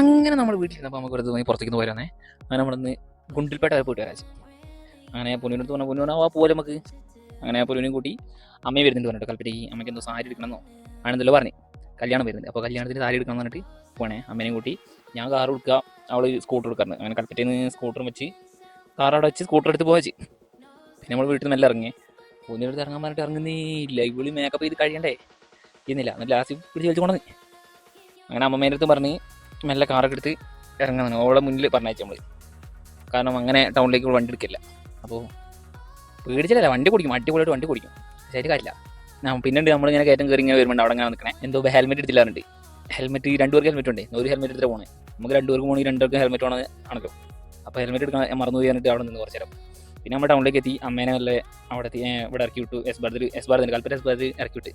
അങ്ങനെ നമ്മൾ വീട്ടിലിരുന്നപ്പോൾ നമുക്ക് വെറുതെ പുറത്തേക്ക് പോരാന്നേ. അങ്ങനെ നമ്മളിന്ന് ഗുണ്ടിൽപേട്ട വരെ പോയിട്ട് വരാച്ച്. അങ്ങനെ പൊന്നൂരിനടുത്ത് പറഞ്ഞാൽ പൊന്നു പറഞ്ഞാൽ ആ പോലെ നമുക്ക്. അങ്ങനെ പൊന്നൂരും കൂട്ടി അമ്മയും വരുന്നുണ്ട് പറഞ്ഞിട്ട് കൽപ്പറ്റയ്ക്ക് അമ്മയ്ക്ക് എന്തോ സാരി എടുക്കണമെന്നോ ആണെന്നല്ലോ പറഞ്ഞു. കല്യാണം വരുന്നുണ്ട്. അപ്പോൾ കല്യാണത്തിന് സാരി എടുക്കണം എന്ന് പറഞ്ഞിട്ട് പോണേ. അമ്മേനെയും കൂട്ടി ഞാൻ കാർ കൊടുക്കുക, അവൾ സ്കൂട്ടർ എടുക്കാറുണ്ട്. അങ്ങനെ കൽപ്പറ്റയിൽ നിന്ന് സ്കൂട്ടറും വെച്ച് കാർ അവിടെ വെച്ച് സ്കൂട്ടർ എടുത്ത് പോകാച്ച്. പിന്നെ നമ്മൾ വീട്ടിൽ നിന്ന് മെല്ലെ ഇറങ്ങി. പൊന്നിനടുത്ത് ഇറങ്ങാൻ പറഞ്ഞിട്ട് ഇറങ്ങുന്നേ ഇല്ല. ഇവിളി മേക്കപ്പ് ചെയ്ത് കഴിയണ്ടേ ചെയ്യുന്നില്ല. എന്നിട്ട് ലാസ്റ്റ് പിടിച്ച് വലിച്ചു കൊണ്ടു. അങ്ങനെ അമ്മമ്മേൻ്റെ അടുത്ത് പറഞ്ഞ് മെല്ലെ കാറൊക്കെ എടുത്ത് ഇറങ്ങാൻ ഓളെ മുന്നിൽ പറഞ്ഞയച്ചു നമ്മൾ. കാരണം അങ്ങനെ ടൗണിലേക്ക് വണ്ടി എടുക്കില്ല. അപ്പോൾ പേടിച്ചില്ല, വണ്ടി കുടിക്കും, അടിപൊളിയായിട്ട് വണ്ടി കുടിക്കും. ശരി കാര്യമില്ല. പിന്നീട് നമ്മളിങ്ങനെ കയറ്റം കയറി ഇങ്ങനെ വരുമ്പോൾ അവിടെ അങ്ങനെ നിൽക്കണേ. എന്തോ ഹെൽമെറ്റ് എടുത്തില്ലാറുണ്ട്. ഹെൽമെറ്റ് 2 പേർക്ക് ഹെൽമെറ്റ് ഉണ്ട്. ഒരു ഹെൽമെറ്റ് എടുത്തിട്ട് പോകണേ. നമുക്ക് 2 പേർക്ക് പോകണമെങ്കിൽ 2 പേർക്ക് ഹെൽമെറ്റ് ആണല്ലോ. അപ്പോൾ ഹെൽമെറ്റ് എടുക്കാൻ ഞാൻ മറന്നു പോയിട്ട് അവിടെ നിന്ന് കുറച്ച് നേരം. പിന്നെ നമ്മൾ ടൗണിലേക്ക് എത്തി. അമ്മേനെ നല്ല അവിടെ എത്തി ഇവിടെ ഇറക്കി വിട്ടു. S bar Kalpetta S bar ഇറക്കി വിട്ട്.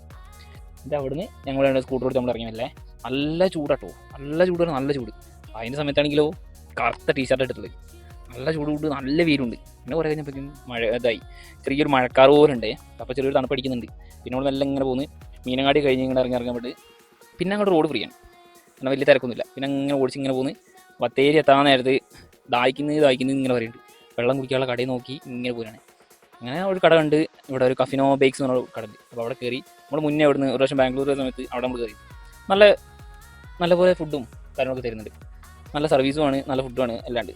എന്നിട്ട് അവിടുന്ന് ഞങ്ങൾ സ്കൂട്ടർ കൊടുത്ത് നമ്മൾ ഇറങ്ങിയല്ലേ. നല്ല ചൂടാട്ടോ, നല്ല ചൂടാണ്, നല്ല ചൂട്. അതിൻ്റെ സമയത്താണെങ്കിലോ കറുത്ത ടീഷർട്ട് എടുത്തിട്ടുള്ളത്. നല്ല ചൂട് കൊണ്ട് നല്ല വെയിലുണ്ട്. പിന്നെ കുറേ കഴിഞ്ഞപ്പോഴേക്കും മഴ ഇതായി, ചെറിയൊരു മഴക്കാറ് പോലുണ്ട്. അപ്പോൾ ചെറിയൊരു തണുപ്പ് അടിക്കുന്നുണ്ട്. പിന്നെ നമ്മൾ നല്ല ഇങ്ങനെ പോകുന്നു. മീനങ്ങാടി കഴിഞ്ഞ് ഇങ്ങനെ ഇറങ്ങാൻ വേണ്ടി പിന്നെ അങ്ങോട്ട് റോഡ് ഫ്രീ ആണ്. അങ്ങനെ വലിയ തിരക്കൊന്നുമില്ല. പിന്നെ അങ്ങനെ ഓടിച്ച് ഇങ്ങനെ പോകുന്നു. ബത്തേരി എത്താൻ നേരത്ത് ദാഹിക്കുന്നത് ഇങ്ങനെ പറയുന്നുണ്ട്. വെള്ളം കുടിക്കാനുള്ള കടയിൽ നോക്കി ഇങ്ങനെ പോരാണ്. അങ്ങനെ ഒരു കട കണ്ട്, ഇവിടെ ഒരു കഫിനോ ബേക്സ് എന്ന് പറഞ്ഞ കട ഉണ്ട്. അപ്പോൾ അവിടെ കയറി. നമ്മൾ മുന്നേ അവിടുന്ന് ഒരു പ്രാവശ്യം ബാംഗ്ലൂർ സമയത്ത് അവിടെ നമ്മൾ കയറി. നല്ലപോലെ ഫുഡും കാര്യങ്ങളൊക്കെ തരുന്നുണ്ട്. നല്ല സർവീസുമാണ്, നല്ല ഫുഡുമാണ് എല്ലാം ഉണ്ട്.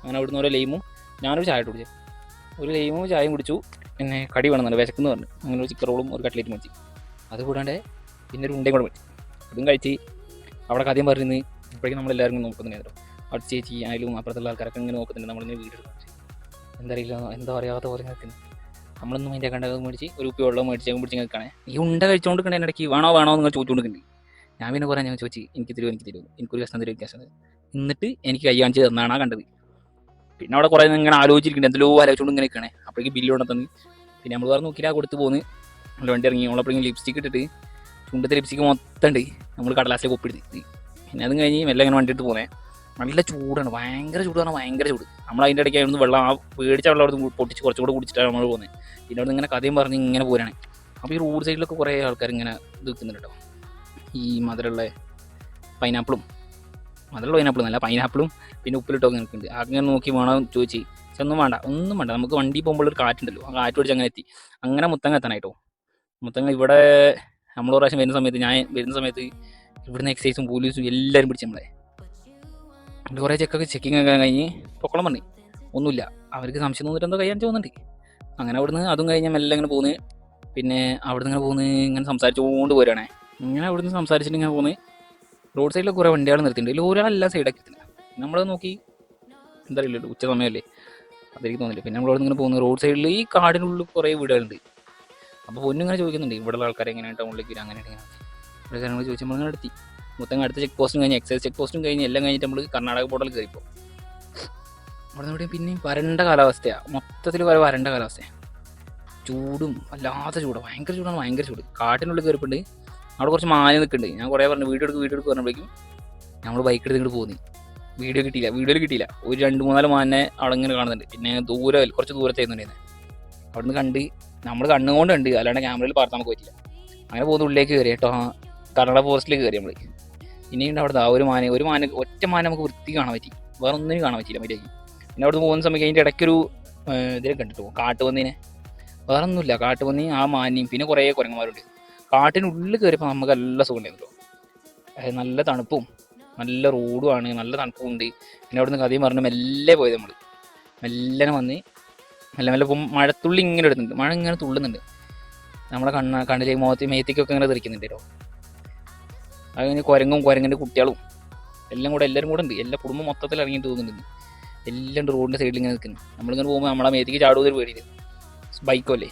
അങ്ങനെ അവിടുന്ന് ഓരോ ലൈമും ഞാനൊരു ചായ കുടിച്ചു. ഒരു ലൈമും ചായയും കുടിച്ചു. പിന്നെ കടി വേണമെന്നുണ്ട്, വിശക്കെന്ന് പറഞ്ഞു. അങ്ങനെ ഒരു ചിക്കൻ റോളും ഒരു കട്ട്ലേറ്റും മേടിച്ചു. അത് കൂടാണ്ട് പിന്നെ ഒരു ഉണ്ടയും കൂടെ മേടിച്ചു. അതും കഴിച്ച് അവിടെ ആദ്യം പറഞ്ഞ് ഇപ്പോഴേക്കും നമ്മളെല്ലാവരും നോക്കുന്നുണ്ടായിരുന്നു. അവിടെ ചേച്ചി ആയാലും അപ്പുറത്തുള്ള ആൾക്കാരൊക്കെ ഇങ്ങനെ നോക്കുന്നുണ്ട്. നമ്മളിങ്ങനെ വീട് എടുക്കുന്നത് എന്താ അറിയില്ല, എന്താ പറയാത്ത പോലെ നിൽക്കുന്നത്. നമ്മളൊന്നും അതിൻ്റെ കണ്ടത് മേടിച്ച് ഒരു ഉപ്പി വെള്ളം മേടിച്ച് പിടിച്ച് നിൽക്കണേ. ഈ ഉണ്ട കഴിച്ചുകൊണ്ടിരിക്കണേ ഇടയ്ക്ക് വേണോ നിങ്ങൾ ചോദിച്ചുകൊണ്ടിരിക്കുന്നുണ്ട്. ഞാൻ പിന്നെ കുറേ ഞാൻ ചോദിച്ചു, എനിക്ക് തരുമോ എനിക്കൊരു കഷ്ണം തരും, ക്യാഷ്. എന്നിട്ട് എനിക്ക് കൈ കാണിച്ച് തന്നാണ് കണ്ടത്. പിന്നെ അവിടെ കുറേ ഇങ്ങനെ ആലോചിച്ചിരിക്കുന്നുണ്ട്, എന്തെല്ലോ ആലോചിച്ചുകൊണ്ട് ഇങ്ങനെ നിൽക്കണേ. അപ്പോഴേക്ക് ബില്ല് കൊണ്ടു തന്നു. പിന്നെ നമ്മൾ പറഞ്ഞ് നോക്കിയാൽ കൊടുത്ത് പോകുന്നു. നമ്മൾ വണ്ടി ഇറങ്ങി. നമ്മളപ്പോഴേക്കും ലിപ്സ്റ്റിക്ക് ഇട്ടിട്ട് ചുണ്ടത്തെ ലിപ്സ്റ്റിക്ക് മൊത്തം ഉണ്ട്. നമ്മൾ കടലാസിലേക്ക് ഒപ്പിടുത്തി. പിന്നെ അതും കഴിഞ്ഞ് മെല്ലെ ഇങ്ങനെ വണ്ടി എടുത്ത് പോകുന്നത്. നല്ല ചൂടാണ്, ഭയങ്കര ചൂട് പറഞ്ഞാൽ ഭയങ്കര ചൂട്. നമ്മൾ അതിൻ്റെ ഇടയ്ക്ക് ആയിരുന്നു വെള്ളം പേടിച്ച വെള്ളം അവിടെ പൊട്ടിച്ച് കുറച്ചുകൂടെ കുടിച്ചിട്ടാണ് നമ്മൾ പോകുന്നത്. പിന്നെ അവിടെ ഇങ്ങനെ കഥയും പറഞ്ഞ് ഇങ്ങനെ പോരാണ്. അപ്പോൾ ഈ റോഡ് സൈഡിലൊക്കെ കുറേ ആൾക്കാർ ഇങ്ങനെ ഇത് വെക്കുന്നുണ്ട് കേട്ടോ. ഈ മധുരമുള്ള പൈനാപ്പിളും നല്ല പൈനാപ്പിളും പിന്നെ ഉപ്പിലിട്ടൊക്കെ നിൽക്കുന്നുണ്ട്. അങ്ങനെ നോക്കി വേണം ചോദിച്ച്. പക്ഷെ ഒന്നും വേണ്ട. നമുക്ക് വണ്ടി പോകുമ്പോൾ ഒരു കാറ്റുണ്ടല്ലോ, ആ കാറ്റ് പിടിച്ച് അങ്ങനെ എത്തി. അങ്ങനെ മുത്തങ്ങ എത്താനായിട്ടോ. മുത്തങ്ങ ഇവിടെ നമ്മൾ ഒരു പ്രാവശ്യം ഞാൻ വരുന്ന സമയത്ത് ഇവിടുന്ന് എക്സൈസും പോലീസും എല്ലാവരും പിടിച്ച് നമ്മളെ. കുറേ ചെക്കിങ് ഒക്കെ കഴിഞ്ഞ് പൊക്കളം പറഞ്ഞു. ഒന്നുമില്ല, അവർക്ക് സംശയം തോന്നിട്ട് എന്തോ കൈയാണിച്ച് പോകുന്നുണ്ട്. അങ്ങനെ അവിടുന്ന് അതും കഴിഞ്ഞ് മെല്ലെ ഇങ്ങനെ പോകുന്നത്. പിന്നെ അവിടുന്ന് ഇങ്ങനെ പോകുന്നത് ഇങ്ങനെ സംസാരിച്ചുകൊണ്ട് പോരുകയാണേ. ഇങ്ങനെ അവിടുന്ന് സംസാരിച്ചിട്ട് ഇങ്ങനെ പോകുന്നത്. റോഡ് സൈഡിൽ കുറേ വണ്ടികൾ നിർത്തിയിട്ടുണ്ട്. ലോറികളെല്ലാം സൈഡാക്കി എത്തുന്നത്. നമ്മൾ നോക്കി എന്താ അറിയില്ലല്ലോ, ഉച്ച സമയമല്ലേ, അതെനിക്ക് തോന്നില്ല. പിന്നെ നമ്മളവിടെ ഇങ്ങനെ പോകുന്നത് റോഡ് സൈഡിൽ ഈ കാടിനുള്ളിൽ കുറേ വീടുകളുണ്ട്. അപ്പോൾ പൊന്നിങ്ങനെ ചോദിക്കുന്നുണ്ട്, ഇവിടെയുള്ള ആൾക്കാരെ എങ്ങനെയാണ് ടൗണിലേക്ക് വരിക, അങ്ങനെ ഇവിടെ കാര്യങ്ങൾ ചോദിച്ചാൽ നമ്മളിങ്ങനെ നടത്തി. മൊത്തം അടുത്ത ചെക്ക് പോസ്റ്റും കഴിഞ്ഞ് എക്സൈസ് ചെക്ക് പോസ്റ്റും കഴിഞ്ഞ് എല്ലാം കഴിഞ്ഞിട്ട് നമ്മൾ കർണാടക ബോർഡറിൽ കയറിപ്പോൾ. അവിടെ നിന്ന് പിന്നെയും വരണ്ട കാലാവസ്ഥയാണ്, മൊത്തത്തിൽ വരണ്ട കാലാവസ്ഥയാണ്. ചൂടും വല്ലാത്ത ചൂടാണ്, ഭയങ്കര ചൂട്. കാട്ടിനുള്ളിൽ കയറിപ്പുണ്ട്. അവിടെ കുറച്ച് മാന് നിൽക്കുന്നുണ്ട്. ഞാൻ കുറേ പറഞ്ഞു വീഡിയോ എടുക്കും പറഞ്ഞപ്പോഴേക്കും നമ്മൾ ബൈക്ക് എടുത്ത് ഇങ്ങോട്ട് പോകുന്നു. വീഡിയോയിൽ കിട്ടിയില്ല. ഒരു 2-3 മാനിനെ അവിടെ ഇങ്ങനെ കാണുന്നുണ്ട്. പിന്നെ കുറച്ച് ദൂരത്തായിരുന്നുണ്ടായിരുന്നത്. അവിടെ നിന്ന് കണ്ട് നമ്മൾ കണ്ണുകൊണ്ട് കണ്ട്, അല്ലാണ്ട് ക്യാമറയിൽ பார்ത്ത് നമുക്ക് പറ്റില്ല. അങ്ങനെ പോകുന്ന ഉള്ളിലേക്ക് കയറി കേട്ടോ. കർണാടക ഫോറസ്റ്റിലേക്ക് കയറി നമ്മൾ. പിന്നെയുണ്ട് അവിടെ ഒറ്റ മാന നമുക്ക് വൃത്തി കാണാൻ പറ്റി, വേറെ ഒന്നിനും കാണാൻ പറ്റില്ല മര്യാദയ്ക്ക്. പിന്നെ അവിടെ നിന്ന് പോകുന്ന സമയത്ത് അതിൻ്റെ ഇടയ്ക്കൊരു ഇതിനെ കണ്ടിട്ടോ, കാട്ടുപന്നീനെ. വേറെ ഒന്നുമില്ല, കാട്ടുപന്നി, ആ മാനിയും പിന്നെ കുറേ കുരങ്ങന്മാരുണ്ട്. കാട്ടിനുള്ളിൽ കയറിയപ്പോൾ നമുക്ക് നല്ല സുഖം ഉണ്ടായിരുന്നു. നല്ല തണുപ്പും നല്ല റോഡുമാണ്, നല്ല തണുപ്പും ഉണ്ട്. പിന്നെ അവിടെ നിന്ന് കഥയും പറഞ്ഞ് മെല്ലെ പോയത് നമ്മൾ. മെല്ലെ വന്ന് മെല്ലെ മഴത്തുള്ളി ഇങ്ങനെ എടുക്കുന്നുണ്ട്. മഴ ഇങ്ങനെ തുള്ളുന്നുണ്ട്. നമ്മളെ കണ്ണിലേക്ക് മേത്തേക്കൊക്കെ ഇങ്ങനെ തെറിക്കുന്നുണ്ട് കേട്ടോ. അത് കഴിഞ്ഞ് കുരങ്ങൻ്റെ കുട്ടികളും എല്ലാവരും കൂടെ ഉണ്ട്. എല്ലാ കുടുംബം മൊത്തത്തിൽ ഇറങ്ങിയിട്ട് പോകുന്നുണ്ട്. എല്ലാം റോഡിൻ്റെ സൈഡിൽ ഇങ്ങനെ നിൽക്കുന്നു. നമ്മളിങ്ങനെ പോകുമ്പോൾ നമ്മളെ മേത്തേക്ക് ചാടുന്നൊരു പേടിയില്ല, ബൈക്കോ അല്ലേ.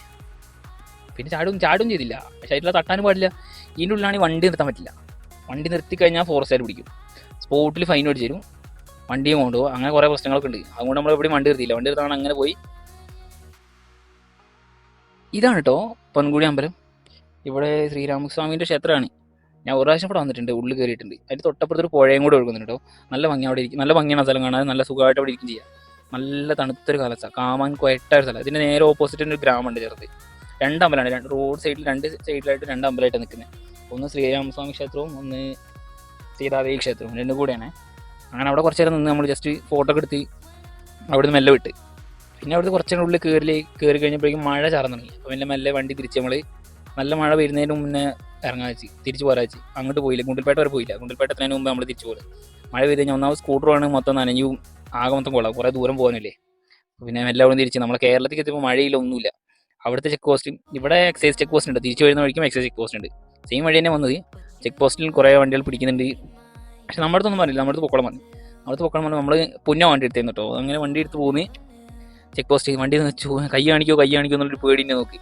പിന്നെ ചാടും ചെയ്തില്ല. പക്ഷേ അതിലുള്ള തട്ടാനും പാടില്ല. ഇതിൻ്റെ ഉള്ളിലാണെങ്കിൽ വണ്ടി നിർത്താൻ പറ്റില്ല. വണ്ടി നിർത്തി കഴിഞ്ഞാൽ ഫോറസ്റ്റുകാർ പിടിക്കും, സ്പോട്ടിൽ ഫൈൻ അടിച്ച് തരും, വണ്ടിയും കൊണ്ടുപോകും. അങ്ങനെ കുറേ പ്രശ്നങ്ങളൊക്കെ ഉണ്ട്. അതുകൊണ്ട് നമ്മൾ എവിടെയും വണ്ടി നിർത്തിയില്ല. വണ്ടി നിർത്താൻ അങ്ങനെ പോയി. ഇതാണ് കേട്ടോ പൊൻകുടി അമ്പലം. ഇവിടെ ശ്രീരാമസ്വാമീൻ്റെ ക്ഷേത്രമാണ്. ഞാൻ ഒരു പ്രാവശ്യം ഇവിടെ വന്നിട്ടുണ്ട്, ഉള്ളിൽ കയറിയിട്ടുണ്ട്. അതിൻ്റെ തൊട്ടപ്പുറത്തൊരു പുഴയും കൂടെ ഒഴുകുന്നുണ്ട് കേട്ടോ. നല്ല ഭംഗി അവിടെ ഇരിക്കും, നല്ല ഭംഗിയാണ് സ്ഥലം കാണാൻ. നല്ല സുഖമായിട്ട് അവിടെ ഇരിക്കും ചെയ്യാം. നല്ല തണുത്തൊരു കാലാവസ്ഥ, കാമാൻ കൊയട്ടായ സ്ഥലം. ഇതിൻ്റെ നേരെ ഓപ്പോസിറ്റ് ഒരു ഗ്രാമമുണ്ട് ചെറുത്. 2 അമ്പലമാണ്. റോഡ് സൈഡിൽ 2 സൈഡിലായിട്ട് 2 അമ്പലമായിട്ട് നിൽക്കുന്നത്. ഒന്ന് ശ്രീരാമസ്വാമി ക്ഷേത്രവും ഒന്ന് സീതാദേവി ക്ഷേത്രവും, രണ്ടും കൂടെയാണ്. അങ്ങനെ അവിടെ കുറച്ച് നേരം നിന്ന് നമ്മൾ ജസ്റ്റ് ഫോട്ടോ ഒക്കെ എടുത്ത് അവിടുന്ന് മെല്ലെ വിട്ട്. പിന്നെ അവിടുന്ന് കുറച്ചുകൂടെ ഉള്ളിൽ കയറി കഴിഞ്ഞപ്പോഴേക്കും മഴ ചാർന്ന് തുടങ്ങി. അപ്പോൾ പിന്നെ മെല്ലെ വണ്ടി തിരിച്ച് നമ്മൾ നല്ല മഴ വരുന്നതിന് മുന്നേ ഇറങ്ങാൻ വെച്ച് തിരിച്ച് പോരാ വെച്ച്. അങ്ങോട്ട് പോയില്ല, ഗുണ്ടൽപേട്ട വരെ പോയില്ല. ഗുണ്ടൽപേട്ട എത്തുന്നതിന് മുമ്പ് നമ്മൾ തിരിച്ച് പോകും. മഴ പെയ്ത് കഴിഞ്ഞാൽ ഒന്നാമത് സ്കൂട്ടറാണ് മൊത്തം നനഞ്ഞും ആകെ മൊത്തം കൊള്ളാം, കുറേ ദൂരം പോകാനില്ലേ. പിന്നെ മെല്ലെ അവിടെ തിരിച്ച് നമ്മൾ കേരളത്തിലേക്ക് എത്തിയപ്പോൾ മഴയില്ല, ഒന്നുമില്ല. അവിടുത്തെ ചെക്ക് പോസ്റ്റും ഇവിടെ എക്സൈസ് ചെക്ക് പോസ്റ്റ് ഉണ്ട്, തിരിച്ച് വരുന്ന വഴിക്കും എക്സൈസ് ചെക്ക് പോസ്റ്റ് ഉണ്ട്. സെയിം വഴി തന്നെ വന്നത്. ചെക്ക് പോസ്റ്റിൽ കുറേ വണ്ടികൾ പിടിക്കുന്നുണ്ട്. പക്ഷെ നമ്മുടെ അടുത്തൊന്നും പറഞ്ഞില്ല, നമ്മുടെ അടുത്ത് പൊക്കളം വന്നു. അവിടുത്തെ പൊക്കളം വന്ന് നമ്മൾ പുന്ന വണ്ടി എടുത്തേന്ന് കേട്ടോ. അങ്ങനെ വണ്ടി എടുത്ത് പോകുന്നത് ചെക്ക് പോസ്റ്റ്. വണ്ടി കൈ കാണിക്കോ എന്നുള്ളൊരു പേടിനെ നോക്കി.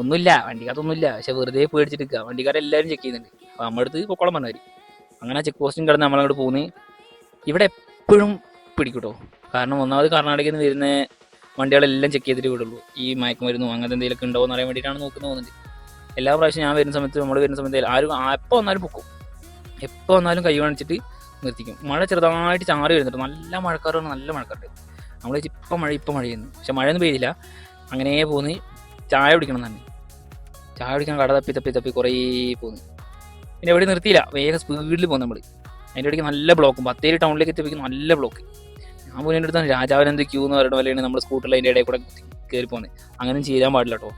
ഒന്നുമില്ല, വണ്ടിക്കകത്തൊന്നുമില്ല. പക്ഷെ വെറുതെ പേടിച്ചിട്ട് നിൽക്കുക. വണ്ടിക്കാരെല്ലാവരും ചെക്ക് ചെയ്യുന്നുണ്ട്. അപ്പോൾ നമ്മുടെ അടുത്ത് പൊക്കളം വന്നവർ. അങ്ങനെ ചെക്ക് പോസ്റ്റും കിടന്ന് നമ്മളങ്ങോട്ട് പോകുന്നത്. ഇവിടെ എപ്പോഴും പിടിക്കൂട്ടോ. കാരണം ഒന്നാമത് കർണാടകയിൽ നിന്ന് വരുന്ന വണ്ടികളെല്ലാം ചെക്ക് ചെയ്തിട്ട് വിടുള്ളൂ. ഈ മയക്കുമരുന്നും അങ്ങനത്തെ എന്തെങ്കിലുമൊക്കെ ഉണ്ടോ എന്ന് അറിയാൻ വേണ്ടിയിട്ടാണ് നോക്കുന്നത്. എല്ലാ പ്രാവശ്യം ഞാൻ വരുന്ന സമയത്ത്, നമ്മൾ വരുന്ന സമയത്ത് ആരും എപ്പോൾ വന്നാലും പൊക്കും. എപ്പോൾ വന്നാലും കൈ കാണിച്ചിട്ട് നിർത്തിക്കും. മഴ ചെറുതായിട്ട് ചാറി വരുന്നുണ്ട്. നല്ല മഴക്കാറാണ്, നല്ല മഴക്കാറുണ്ട്. നമ്മൾ ഇപ്പം മഴ ചെയ്യുന്നു. പക്ഷെ മഴയൊന്നും പെയ്തില്ല. അങ്ങനെ പോകുന്നത്. ചായ കുടിക്കണം തന്നെ. ചായ കുടിക്കാൻ കട തപ്പി കുറേ പോകുന്നു. പിന്നെ എവിടെ നിർത്തിയില്ല, വേഗം സ്പീഡിൽ പോകും നമ്മൾ. അതിൻ്റെ ഇടയ്ക്ക് നല്ല ബ്ലോക്കും. ബത്തേരി ടൗണിലേക്ക് എത്തിയപ്പോഴേക്കും നല്ല ബ്ലോക്ക്. ഞാൻ പോയി എൻ്റെ അടുത്താണ് രാജാവിനെന്ത് ക്യൂ എന്ന് പറയുന്ന പോലെയാണ് നമ്മൾ സ്കൂട്ടറിൽ അതിൻ്റെ ഇടയിൽ കൂടെ കയറി പോകുന്നത്. അങ്ങനെ ചെയ്യാൻ പാടില്ല കേട്ടോ.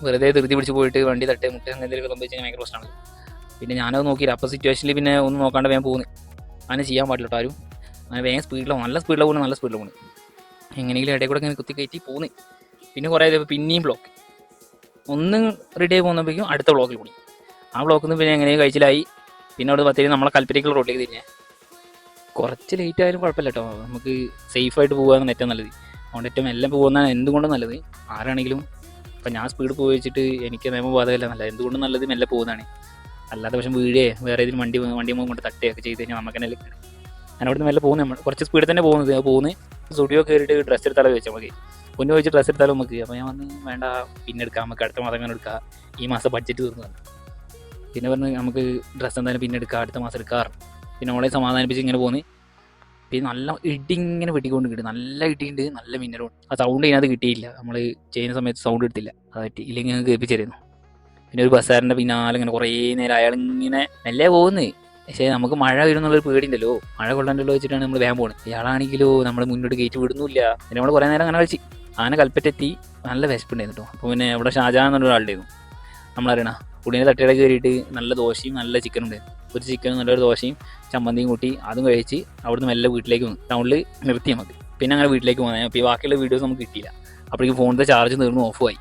വെറുതെ ധൃതി പിടിച്ച് പോയിട്ട് വണ്ടി തട്ട് മുട്ട അങ്ങനെ എന്തെങ്കിലും സംഭവിച്ച് കഴിഞ്ഞാൽ ഭയങ്കര പ്രശ്നമാണ്. പിന്നെ ഞാനത് നോക്കിയില്ല. അപ്പോൾ സിറ്റുവേഷനിൽ പിന്നെ ഒന്നും നോക്കാണ്ട് വേഗം പോകുന്നു. അങ്ങനെ ചെയ്യാൻ പാടില്ല കേട്ടോ ആരും. അങ്ങനെ വേഗം നല്ല സ്പീഡിലാണ് പോകുന്നത്. എങ്ങനെയെങ്കിലും ഇടയിൽ കൂടെ ഇങ്ങനെ കുത്തി കയറ്റി പോകുന്നു. പിന്നെ കുറേ പിന്നെയും ബ്ലോക്ക്. ഒന്ന് റെഡി ആയി പോകുമ്പോഴേക്കും അടുത്ത ബ്ലോക്കിൽ കൂടി. ആ ബ്ലോക്കിൽ നിന്ന് പിന്നെ എങ്ങനെയും കഴിച്ചിലായി. പിന്നെ അവിടെ ബത്തേരി നമ്മളെ കൽപ്പറ്റയ്ക്കുള്ള റോട്ടിലേക്ക് തിരിഞ്ഞേ. കുറച്ച് ലേറ്റ് ആയാലും കുഴപ്പമില്ല കേട്ടോ. നമുക്ക് സേഫായിട്ട് പോകുകയാണ് ഏറ്റവും നല്ലത്. അതുകൊണ്ട് ഏറ്റവും എല്ലാം പോകുന്നതാണ് എന്തുകൊണ്ടും നല്ലത്. ആരാണെങ്കിലും ഇപ്പം ഞാൻ സ്പീഡ് പോയി വെച്ചിട്ട് എനിക്ക് നിയമബോധമല്ല നല്ലത്. എന്തുകൊണ്ടും നല്ലത് മെല്ലെ പോകുന്നതാണ്. അല്ലാത്ത പക്ഷം വീഴേ വേറെ ഏതെങ്കിലും വണ്ടി കൊണ്ട് തട്ടുകയൊക്കെ ചെയ്ത് കഴിഞ്ഞാൽ നമുക്ക് തന്നെ ലഭിക്കണം. ഞാൻ അവിടെ നിന്ന് മെല്ലെ പോകുന്നത്. നമ്മൾ കുറച്ച് സ്പീഡിൽ തന്നെ പോകുന്നത്. സ്റ്റുഡിയോ കയറിയിട്ട് ഡ്രസ്സ് എടുത്താലോ ചോദിച്ചാൽ നമുക്ക്. പൊന്നു ചോദിച്ച് ഡ്രസ്സ് എടുത്താലും നമുക്ക്. അപ്പോൾ ഞാൻ പറഞ്ഞു വേണ്ട, പിന്നെ എടുക്കാം, നമുക്ക് അടുത്ത മാസം അങ്ങനെ എടുക്കാം, ഈ മാസം ബഡ്ജറ്റ് തീർന്നു. പിന്നെ പറഞ്ഞ് നമുക്ക് ഡ്രസ്സ് എന്തായാലും പിന്നെ എടുക്കാം, അടുത്ത മാസം എടുക്കാറ്. പിന്നെ നമ്മളെ സമാധാനിപ്പിച്ച് ഇങ്ങനെ പോകുന്നത്. പിന്നെ നല്ല ഇടി ഇങ്ങനെ വെട്ടിക്കൊണ്ട് കിട്ടും. നല്ല ഇടിയുണ്ട്, നല്ല മിന്നലും. ആ സൗണ്ട് ഇതിനകത്ത് കിട്ടിയില്ല. നമ്മൾ ചെയ്യുന്ന സമയത്ത് സൗണ്ട് എടുത്തില്ല. അത് പറ്റി ഇല്ലെങ്കിൽ ഞങ്ങൾക്ക് കേൾപ്പിച്ചിരുന്നു. പിന്നെ ഒരു ബസ്സാറിൻ്റെ പിന്നാലെ ഇങ്ങനെ കുറേ നേരം അയാളിങ്ങനെ മെല്ലെ പോകുന്നത്. പക്ഷേ നമുക്ക് മഴ വരുന്നുള്ളൊരു പേടിയുണ്ടല്ലോ, മഴ കൊള്ളണ്ടല്ലോ വെച്ചിട്ടാണ് നമ്മൾ വേഗം പോകുന്നത്. ഇയാളാണെങ്കിലോ നമ്മൾ മുന്നോട്ട് കയറ്റി വിടുന്നില്ല. പിന്നെ നമ്മൾ കുറേ നേരം അങ്ങനെ കളിച്ച് അങ്ങനെ കൽപ്പറ്റെത്തി. നല്ല വിശപ്പുണ്ടായിരുന്നു കേട്ടോ. അപ്പോൾ പിന്നെ ഇവിടെ ഷാജാൻ എന്നൊരാളുണ്ടായിരുന്നു നമ്മളറിയണ. പുള്ളിനെ തട്ടിയുടെ കയറിയിട്ട് നല്ല ദോശയും നല്ല ചിക്കനും ഉണ്ടായിരുന്നു. ഒരു ചിക്കനും നല്ലൊരു ദോശയും ചമ്മന്തിയും കൂട്ടി അതും കഴിച്ച് അവിടുന്ന് മെല്ലെ വീട്ടിലേക്ക് വന്നു. ടൗണിൽ നിർത്തി നമുക്ക്. പിന്നെ അങ്ങനെ വീട്ടിലേക്ക് പോകുന്നത്. അപ്പോൾ ഈ ബാക്കിയുള്ള വീഡിയോസ് നമുക്ക് കിട്ടിയില്ല. അപ്പോഴേക്കും ഫോണിൻ്റെ ചാർജ് തീർന്നു, ഓഫായി.